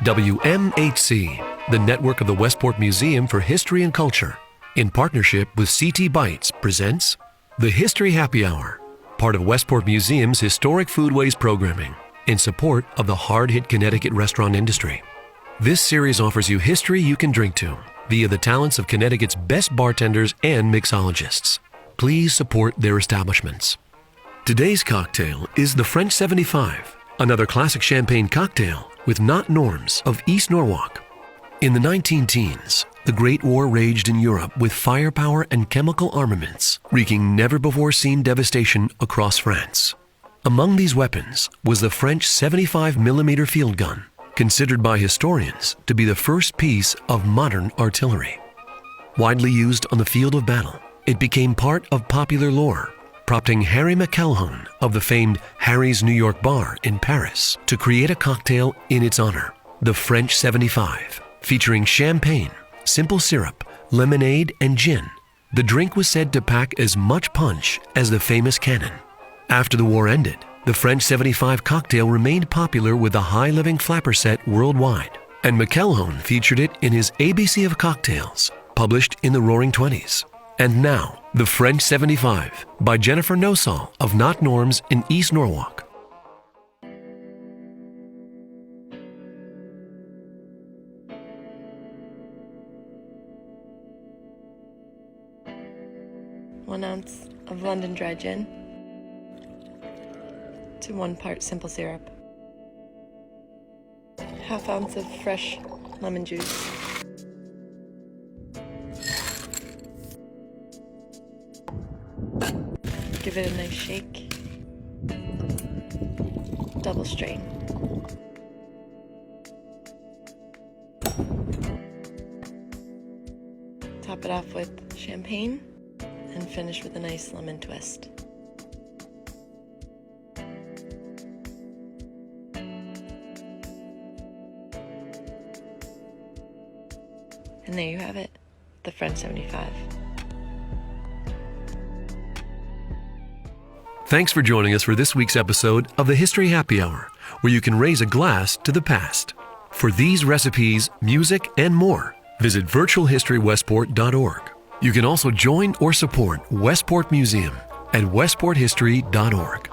WMHC, the network of the Westport Museum for History and Culture, in partnership with CTbites, presents the History Happy Hour, part of Westport Museum's Historic Foodways programming, in support of the hard-hit Connecticut restaurant industry. This series offers you history you can drink to via the talents of Connecticut's best bartenders and mixologists. Please support their establishments. Today's cocktail is the French 75, another classic champagne cocktail with Knot Norms of East Norwalk. In the 19-teens, the Great War raged in Europe with firepower and chemical armaments, wreaking never-before-seen devastation across France. Among these weapons was the French 75mm field gun, considered by historians to be the first piece of modern artillery. Widely used on the field of battle, it became part of popular lore, prompting Harry McElhone of the famed Harry's New York Bar in Paris to create a cocktail in its honor, the French 75, featuring champagne, simple syrup, lemonade, and gin. The drink was said to pack as much punch as the famous cannon. After the war ended, the French 75 cocktail remained popular with the high-living flapper set worldwide, and McElhone featured it in his ABC of Cocktails, published in the Roaring '20s. And now, the French 75 by Jennifer Nosal of Knot Norms in East Norwalk. One ounce of London dry gin to 1 part simple syrup. Half ounce of fresh lemon juice. Give it a nice shake. Double strain. Top it off with champagne and finish with a nice lemon twist. And there you have it, the French 75. Thanks for joining us for this week's episode of the History Happy Hour, where you can raise a glass to the past. For these recipes, music, and more, visit virtualhistorywestport.org. You can also join or support Westport Museum at westporthistory.org.